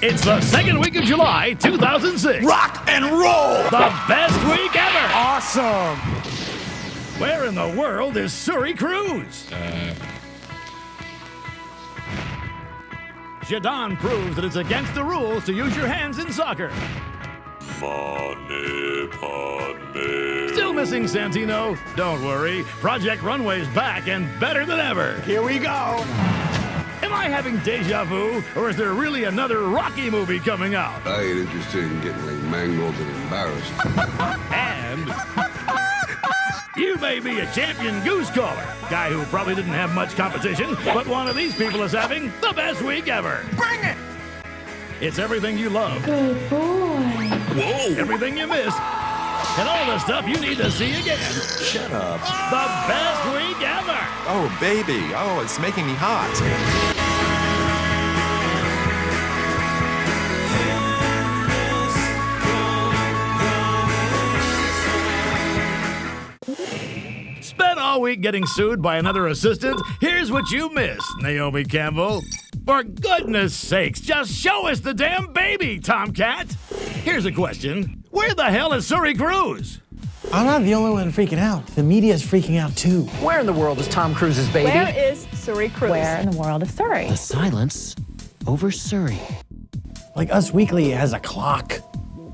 It's the second week of July, 2006. Rock and roll! The best week ever! Awesome! Where in the world is Suri Cruz? Jadon proves that it's against the rules to use your hands in soccer. Still missing Santino? Don't worry. Project Runway's back and better than ever. Here we go! Am I having deja vu, or is there really another Rocky movie coming out? I ain't interested in getting like mangled and embarrassed. And you may be a champion goose caller, guy who probably didn't have much competition, but one of these people is having the best week ever. Bring it! It's everything you love. Good boy. Whoa! Everything you missed. And all the stuff you need to see again. Shut up. The best week ever. Oh, baby. Oh, it's making me hot. Spent all week getting sued by another assistant? Here's what you missed, Naomi Campbell. For goodness sakes, just show us the damn baby, Tomcat. Here's a question. Where the hell is Suri Cruz? I'm not the only one freaking out. The media's freaking out too. Where in the world is Tom Cruise's baby? Where is Suri Cruz? Where in the world is Suri? The silence over Suri. Like Us Weekly has a clock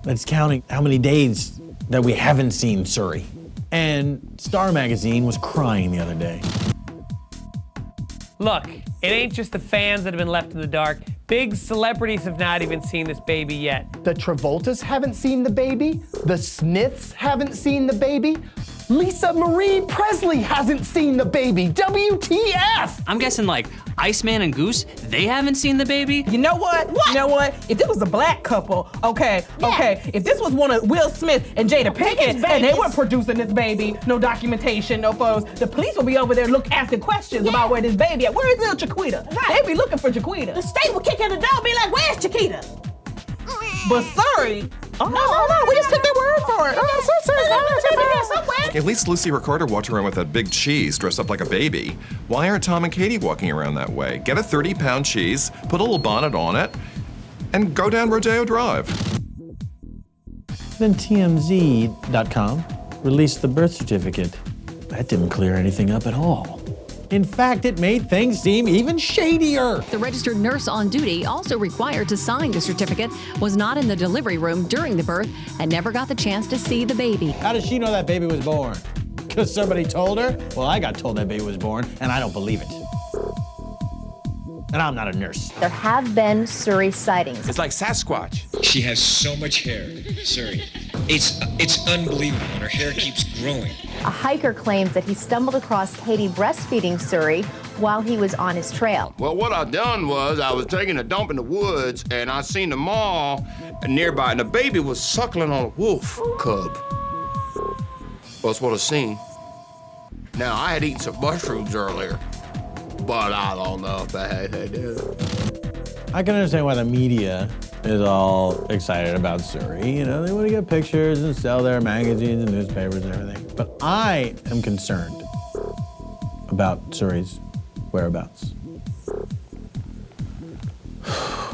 that's counting how many days that we haven't seen Suri. And Star Magazine was crying the other day. Look, it ain't just the fans that have been left in the dark. Big celebrities have not even seen this baby yet. The Travoltas haven't seen the baby. The Smiths haven't seen the baby. Lisa Marie Presley hasn't seen the baby. WTF? I'm guessing like Iceman and Goose, they haven't seen the baby. You know what? You know what? If this was a black couple, okay. If this was one of Will Smith and Jada Pinkett, and they weren't producing this baby, no documentation, no photos, the police will be over there asking questions about where this baby at. Where is little Chiquita? They'd be looking for Chiquita. The state would kick in the door and be like, where's Chiquita? But sorry. Oh, no, we just took their word for it. At least Lucy Ricardo walked around with that big cheese dressed up like a baby. Why aren't Tom and Katie walking around that way? Get a 30-pound cheese, put a little bonnet on it, and go down Rodeo Drive. Then TMZ.com released the birth certificate. That didn't clear anything up at all. In fact, it made things seem even shadier. The registered nurse on duty, also required to sign the certificate, was not in the delivery room during the birth and never got the chance to see the baby. How does she know that baby was born? Because somebody told her? Well, I got told that baby was born, and I don't believe it. And I'm not a nurse. There have been Suri sightings. It's like Sasquatch. She has so much hair, Suri. It's unbelievable, and her hair keeps growing. A hiker claims that he stumbled across Katie breastfeeding Suri while he was on his trail. Well, what I done was I was taking a dump in the woods, and I seen the mall nearby, and the baby was suckling on a wolf cub. Well, that's what I seen. Now, I had eaten some mushrooms earlier, but I don't know if that had to do. I can understand why the media is all excited about Suri. You know, they want to get pictures and sell their magazines and newspapers and everything. But I am concerned about Suri's whereabouts.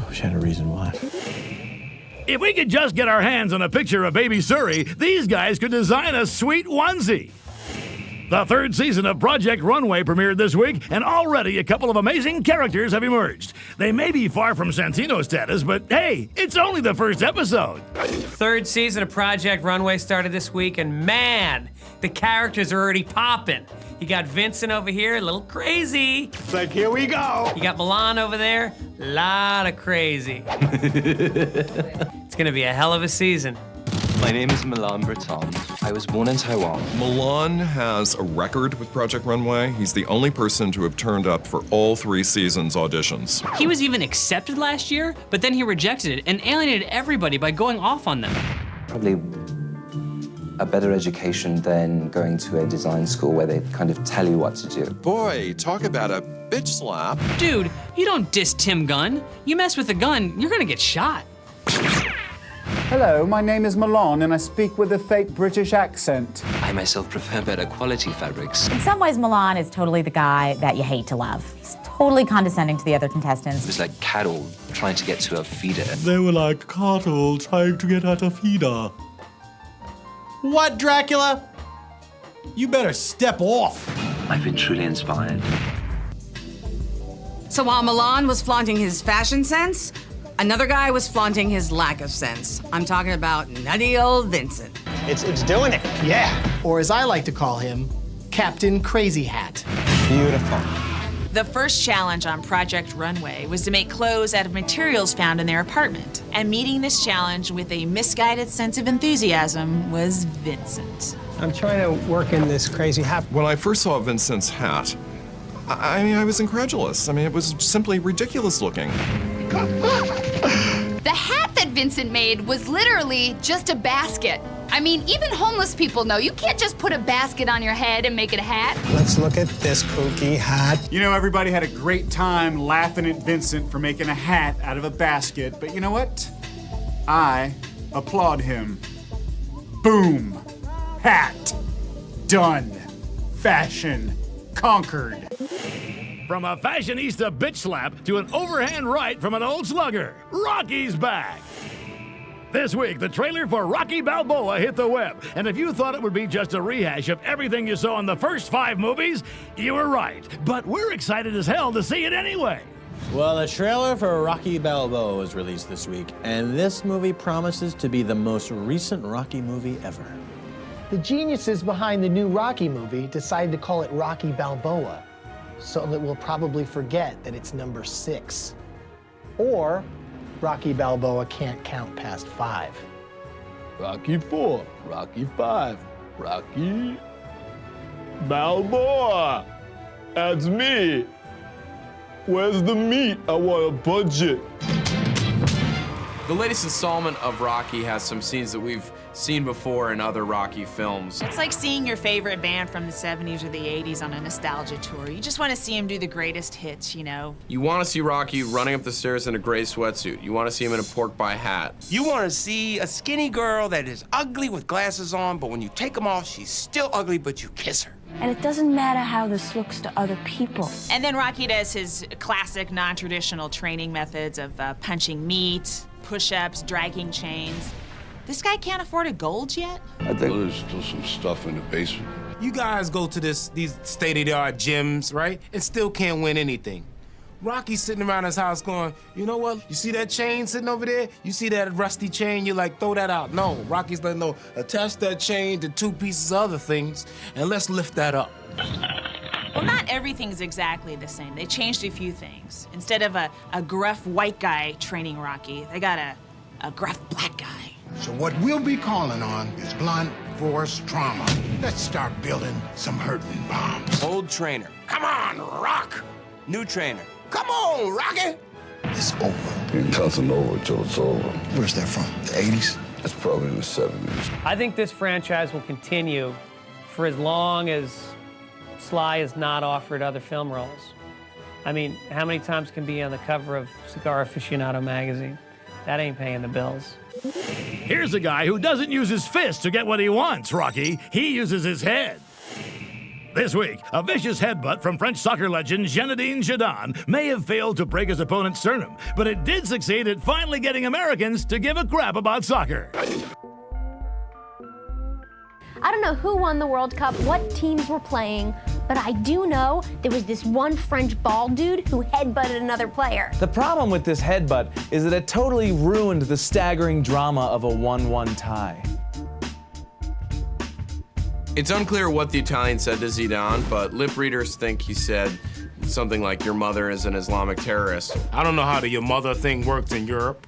Wish I had a reason why. If we could just get our hands on a picture of baby Suri, these guys could design a sweet onesie. The third season of Project Runway premiered this week, and already a couple of amazing characters have emerged. They may be far from Santino status, but hey, it's only the first episode. Third season of Project Runway started this week, and man, the characters are already popping. You got Vincent over here, a little crazy. It's like, here we go. You got Milan over there, a lot of crazy. It's gonna be a hell of a season. My name is Milan Breton. I was born in Taiwan. Milan has a record with Project Runway. He's the only person to have turned up for all 3 seasons' auditions. He was even accepted last year, but then he rejected it and alienated everybody by going off on them. Probably a better education than going to a design school where they kind of tell you what to do. Boy, talk about a bitch slap. Dude, you don't diss Tim Gunn. You mess with a gun, you're gonna get shot. Hello, my name is Milan, and I speak with a fake British accent. I myself prefer better quality fabrics. In some ways, Milan is totally the guy that you hate to love. He's totally condescending to the other contestants. It was like cattle trying to get to a feeder. They were like cattle trying to get at a feeder. What, Dracula? You better step off. I've been truly inspired. So while Milan was flaunting his fashion sense, another guy was flaunting his lack of sense. I'm talking about nutty old Vincent. It's doing it, yeah. Or as I like to call him, Captain Crazy Hat. Beautiful. The first challenge on Project Runway was to make clothes out of materials found in their apartment. And meeting this challenge with a misguided sense of enthusiasm was Vincent. I'm trying to work in this crazy hat. When I first saw Vincent's hat, I mean, I was incredulous. I mean, it was simply ridiculous looking. The hat that Vincent made was literally just a basket. I mean, even homeless people know you can't just put a basket on your head and make it a hat. Let's look at this kooky hat. You know, everybody had a great time laughing at Vincent for making a hat out of a basket, but you know what? I applaud him. Boom. Hat. Done. Fashion. Conquered. From a fashionista bitch slap to an overhand right from an old slugger, Rocky's back. This week, the trailer for Rocky Balboa hit the web, and if you thought it would be just a rehash of everything you saw in the first 5 movies, you were right. But we're excited as hell to see it anyway. Well, the trailer for Rocky Balboa was released this week, and this movie promises to be the most recent Rocky movie ever. The geniuses behind the new Rocky movie decided to call it Rocky Balboa, so that we'll probably forget that it's number 6. Or Rocky Balboa can't count past 5. Rocky 4, Rocky 5, Rocky Balboa. That's me. Where's the meat? I want a budget. The latest installment of Rocky has some scenes that we've seen before in other Rocky films. It's like seeing your favorite band from the 70s or the 80s on a nostalgia tour. You just want to see him do the greatest hits, you know? You want to see Rocky running up the stairs in a gray sweatsuit. You want to see him in a pork pie hat. You want to see a skinny girl that is ugly with glasses on, but when you take them off, she's still ugly, but you kiss her. And it doesn't matter how this looks to other people. And then Rocky does his classic non-traditional training methods of punching meat, push-ups, dragging chains. This guy can't afford a gold yet? I think there's still some stuff in the basement. You guys go to these state-of-the-art gyms, right? And still can't win anything. Rocky's sitting around his house going, you know what? You see that chain sitting over there? You see that rusty chain? You're like, throw that out. No, Rocky's like, no, attach that chain to 2 pieces of other things, and let's lift that up. Well, not everything's exactly the same. They changed a few things. Instead of a gruff white guy training Rocky, they got a gruff black guy. So what we'll be calling on is blunt force trauma. Let's start building some hurting bombs. Old trainer. Come on, Rock. New trainer. Come on, Rocky. It's over. Ain't nothing over till it's over. Where's that from? The 80s? That's probably the 70s. I think this franchise will continue for as long as Sly is not offered other film roles. I mean, how many times can be on the cover of Cigar Aficionado magazine? That ain't paying the bills. Here's a guy who doesn't use his fist to get what he wants, Rocky. He uses his head. This week, a vicious headbutt from French soccer legend Zinedine Zidane may have failed to break his opponent's sternum, but it did succeed at finally getting Americans to give a crap about soccer. I don't know who won the World Cup, what teams were playing, but I do know there was this one French bald dude who headbutted another player. The problem with this headbutt is that it totally ruined the staggering drama of a 1-1 tie. It's unclear what the Italian said to Zidane, but lip readers think he said something like, your mother is an Islamic terrorist. I don't know how the your mother thing works in Europe,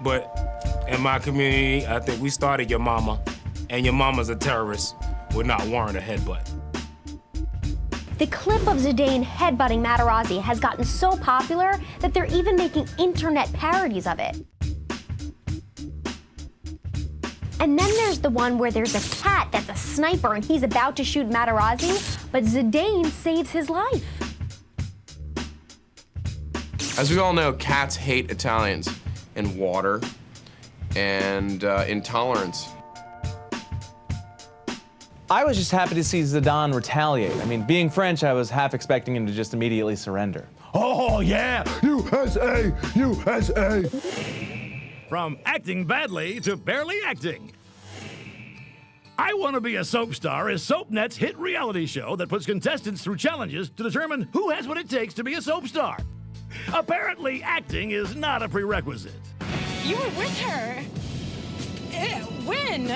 but in my community, I think we started your mama, and your mama's a terrorist would not warrant a headbutt. The clip of Zidane headbutting Materazzi has gotten so popular that they're even making internet parodies of it. And then there's the one where there's a cat that's a sniper and he's about to shoot Materazzi, but Zidane saves his life. As we all know, cats hate Italians, and water, and intolerance. I was just happy to see Zidane retaliate. I mean, being French, I was half expecting him to just immediately surrender. Oh, yeah, USA, USA. From acting badly to barely acting. I Want to Be a Soap Star is SoapNet's hit reality show that puts contestants through challenges to determine who has what it takes to be a soap star. Apparently, acting is not a prerequisite. You were with her. When?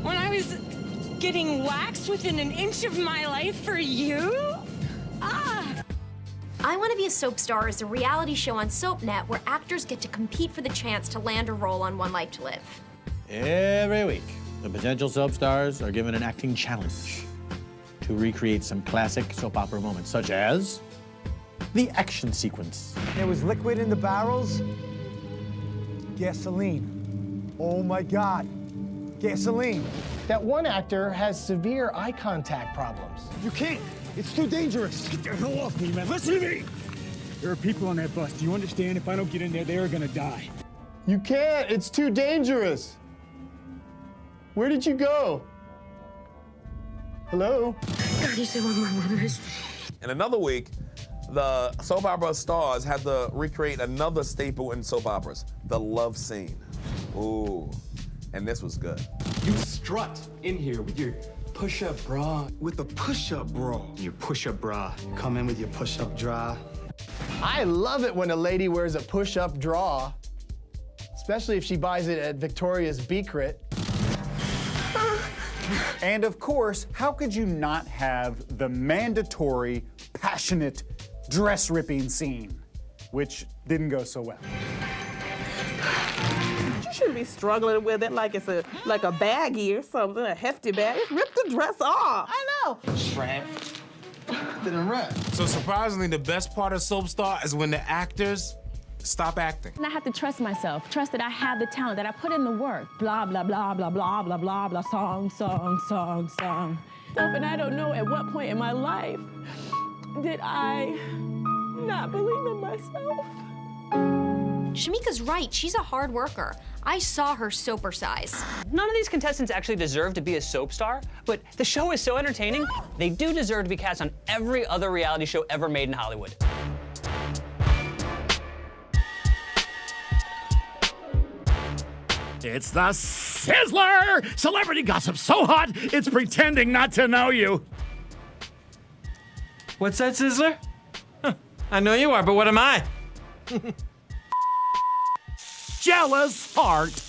When I was getting waxed within an inch of my life for you? I Want to Be a Soap Star is a reality show on SoapNet where actors get to compete for the chance to land a role on One Life to Live. Every week, the potential soap stars are given an acting challenge to recreate some classic soap opera moments, such as the action sequence. There was liquid in the barrels. Gasoline. Oh my God. Gasoline. That one actor has severe eye contact problems. You can't. It's too dangerous. Get the hell off me, man. Listen to me. There are people on that bus. Do you understand? If I don't get in there, they are gonna die. You can't. It's too dangerous. Where did you go? Hello? God, you say one more word. In another week, the soap opera stars had to recreate another staple in soap operas, the love scene. Ooh, and this was good. You strut in here with your push-up bra. With the push-up bra. Your push-up bra. Come in with your push-up bra. I love it when a lady wears a push-up draw, especially if she buys it at Victoria's Secret. And of course, how could you not have the mandatory, passionate dress-ripping scene, which didn't go so well? You shouldn't be struggling with it like it's like a baggie or something, a hefty bag. Just rip the dress off. I know. Shrimp. Didn't rip. So surprisingly, the best part of Soap Star is when the actors stop acting. And I have to trust myself, trust that I have the talent, that I put in the work. Blah, blah, blah, blah, blah, blah, blah, blah, song, song, song, song. And I don't know at what point in my life did I not believe in myself. Shamika's right, she's a hard worker. I saw her soaper size. None of these contestants actually deserve to be a soap star, but the show is so entertaining, they do deserve to be cast on every other reality show ever made in Hollywood. It's the Sizzler! Celebrity gossip so hot, it's pretending not to know you. What's that, Sizzler? Huh. I know you are, but what am I? Jealous heart.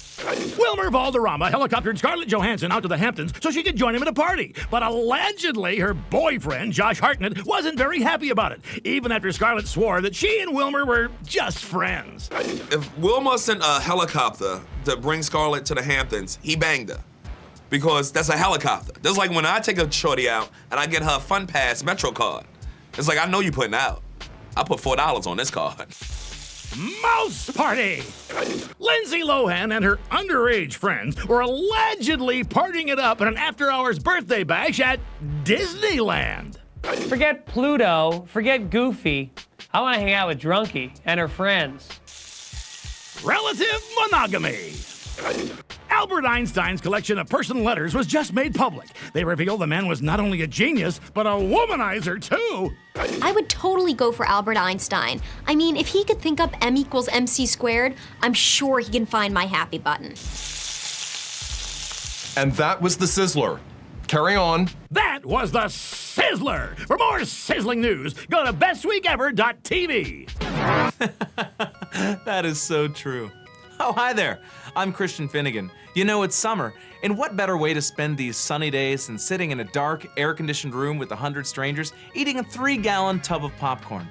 Wilmer Valderrama helicoptered Scarlett Johansson out to the Hamptons so she could join him at a party. But allegedly, her boyfriend, Josh Hartnett, wasn't very happy about it, even after Scarlett swore that she and Wilmer were just friends. If Wilmer sent a helicopter to bring Scarlett to the Hamptons, he banged her. Because that's a helicopter. That's like when I take a shorty out and I get her Fun Pass Metro card. It's like, I know you putting out. I put $4 on this card. Mouse Party! Lindsay Lohan and her underage friends were allegedly partying it up at an after-hours birthday bash at Disneyland. Forget Pluto, forget Goofy. I want to hang out with Drunky and her friends. Relative monogamy. Albert Einstein's collection of personal letters was just made public. They reveal the man was not only a genius, but a womanizer too. I would totally go for Albert Einstein. I mean, if he could think up M equals MC squared, I'm sure he can find my happy button. And that was the Sizzler. Carry on. That was the Sizzler. For more sizzling news, go to bestweekever.tv. That is so true. Oh, hi there. I'm Christian Finnegan. You know, it's summer, and what better way to spend these sunny days than sitting in a dark, air-conditioned room with 100 strangers eating a 3-gallon tub of popcorn?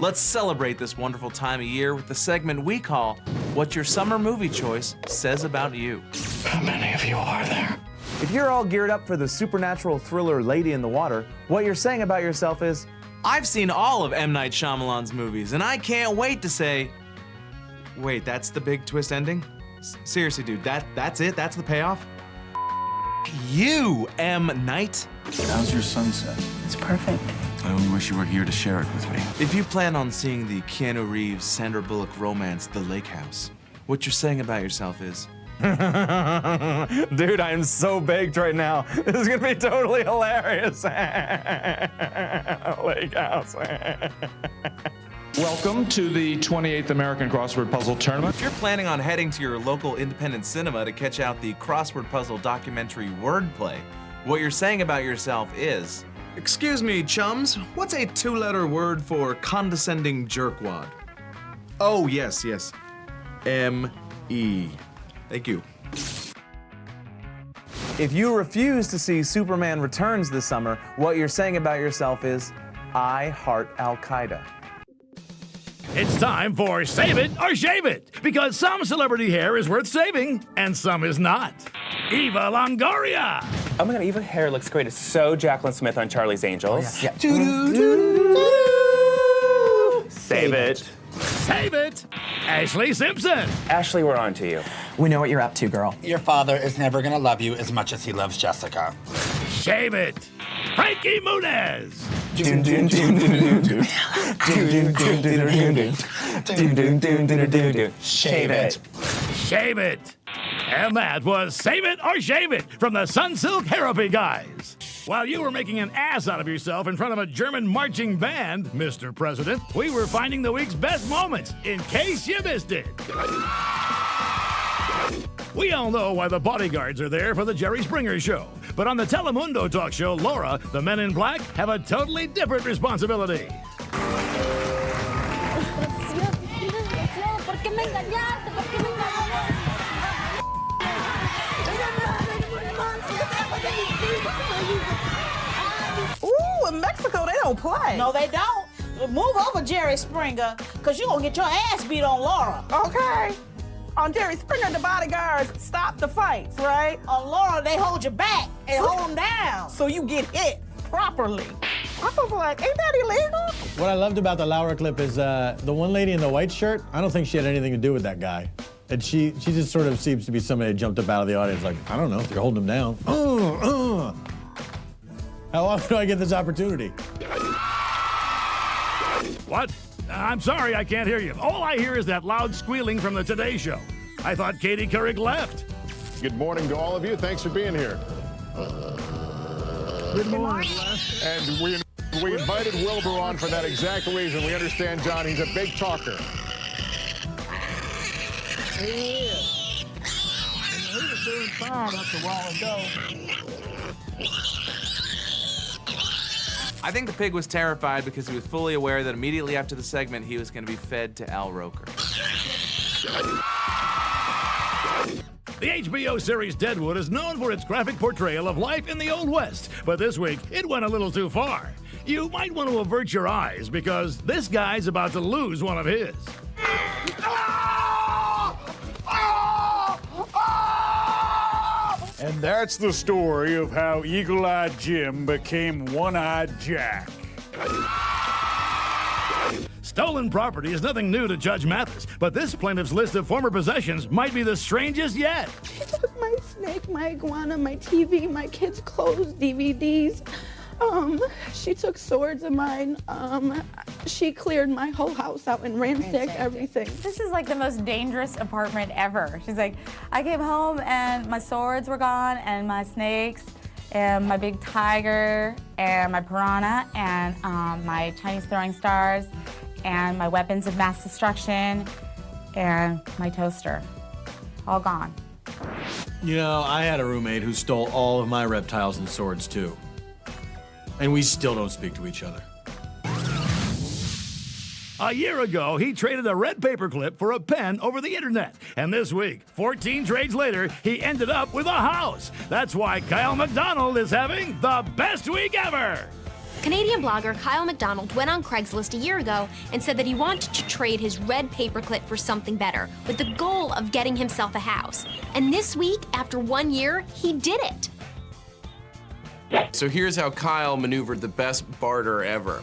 Let's celebrate this wonderful time of year with the segment we call What Your Summer Movie Choice Says About You. How many of you are there? If you're all geared up for the supernatural thriller Lady in the Water, what you're saying about yourself is, I've seen all of M. Night Shyamalan's movies, and I can't wait to say, wait, that's the big twist ending? Seriously, dude, that's it? That's the payoff? You, M. Night? How's your sunset? It's perfect. I only wish you were here to share it with me. If you plan on seeing the Keanu Reeves, Sandra Bullock romance, The Lake House, what you're saying about yourself is, dude, I am so baked right now. This is gonna be totally hilarious. Lake House. Welcome to the 28th American Crossword Puzzle Tournament. If you're planning on heading to your local independent cinema to catch out the crossword puzzle documentary Wordplay, what you're saying about yourself is, excuse me, chums, what's a two-letter word for condescending jerkwad? Oh, yes. M-E. Thank you. If you refuse to see Superman Returns this summer, what you're saying about yourself is, I heart Al-Qaeda. It's time for Save It or Shave It, because some celebrity hair is worth saving and some is not. Eva Longoria. Oh my God, Eva hair looks great. It's so Jacqueline Smith on Charlie's Angels. Yeah. Save it. Save it. Ashley Simpson. Ashley, we're on to you. We know what you're up to, girl. Your father is never gonna love you as much as he loves Jessica. Shave it. Frankie Muniz. Shave it. Shave it. And that was Save It or Shave It from the Sunsilk Therapy guys. While you were making an ass out of yourself in front of a German marching band, Mr. President, we were finding the week's best moments, in case you missed it. We all know why the bodyguards are there for the Jerry Springer Show. But on the Telemundo talk show, Laura, the men in black have a totally different responsibility. Ooh, in Mexico, they don't play. No, they don't. Move over, Jerry Springer, because you're going to get your ass beat on Laura. Okay. On Jerry Springer, the bodyguards stop the fights, right? On Laura, they hold you back and hold them down. So you get hit properly. I was like, ain't that illegal? What I loved about the Laura clip is the one lady in the white shirt, I don't think she had anything to do with that guy. And she just sort of seems to be somebody that jumped up out of the audience like, I don't know, you're holding him down. How often do I get this opportunity? What? I'm sorry, I can't hear you. All I hear is that loud squealing from the Today Show. I thought Katie Couric left. Good morning to all of you. Thanks for being here. Good morning, And we invited Wilmer on for that exact reason. We understand, John, he's a big talker. He is. He was doing fine up a while ago. I think the pig was terrified because he was fully aware that immediately after the segment, he was going to be fed to Al Roker. The HBO series Deadwood is known for its graphic portrayal of life in the Old West, but this week it went a little too far. You might want to avert your eyes because this guy's about to lose one of his. And that's the story of how Eagle-Eyed Jim became One-Eyed Jack. Stolen property is nothing new to Judge Mathis, but this plaintiff's list of former possessions might be the strangest yet. She took my snake, my iguana, my TV, my kids' clothes, DVDs. She took swords of mine. She cleared my whole house out and ransacked everything. This is like the most dangerous apartment ever. She's like, I came home and my swords were gone and my snakes and my big tiger and my piranha and my Chinese throwing stars and my weapons of mass destruction and my toaster. All gone. You know, I had a roommate who stole all of my reptiles and swords too. And we still don't speak to each other. A year ago, he traded a red paperclip for a pen over the internet. And this week, 14 trades later, he ended up with a house. That's why Kyle MacDonald is having the best week ever. Canadian blogger Kyle MacDonald went on Craigslist a year ago and said that he wanted to trade his red paperclip for something better, with the goal of getting himself a house. And this week, after 1 year, he did it. So here's how Kyle maneuvered the best barter ever.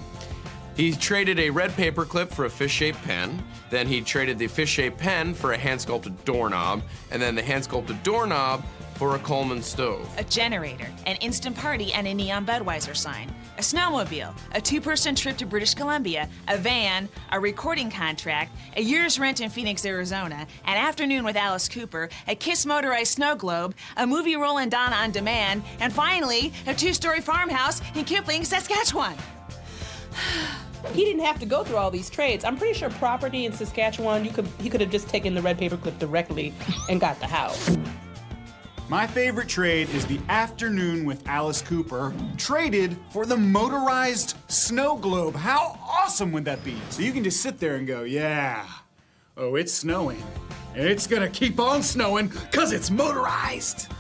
He traded a red paperclip for a fish-shaped pen, then he traded the fish-shaped pen for a hand-sculpted doorknob, and then the hand-sculpted doorknob for a Coleman stove. A generator, an instant party, and a neon Budweiser sign. A snowmobile, a two-person trip to British Columbia, a van, a recording contract, a year's rent in Phoenix, Arizona, an afternoon with Alice Cooper, a Kiss motorized snow globe, a movie role in Donna on Demand, and finally, a two-story farmhouse in Kipling, Saskatchewan. He didn't have to go through all these trades. I'm pretty sure property in Saskatchewan, he could have just taken the red paperclip directly and got the house. My favorite trade is the afternoon with Alice Cooper, traded for the motorized snow globe. How awesome would that be? So you can just sit there and go, yeah, oh, it's snowing. It's gonna keep on snowing because it's motorized.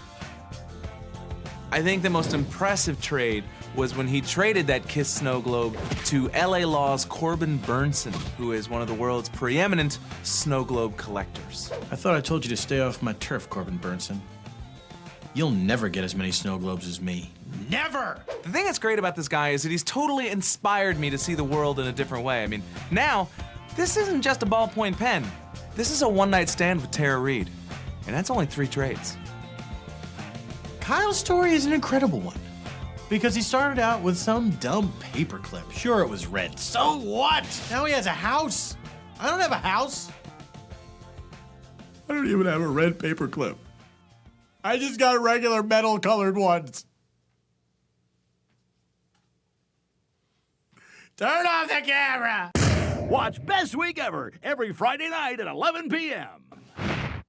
I think the most impressive trade was when he traded that KISS snow globe to LA Law's Corbin Burnson, who is one of the world's preeminent snow globe collectors. I thought I told you to stay off my turf, Corbin Burnson. You'll never get as many snow globes as me. Never! The thing that's great about this guy is that he's totally inspired me to see the world in a different way. I mean, now, this isn't just a ballpoint pen. This is a one-night stand with Tara Reid. And that's only 3 trades. Kyle's story is an incredible one. Because he started out with some dumb paperclip. Sure, it was red. So what? Now he has a house. I don't have a house. I don't even have a red paperclip. I just got regular metal-colored ones. Turn off the camera! Watch Best Week Ever every Friday night at 11 p.m.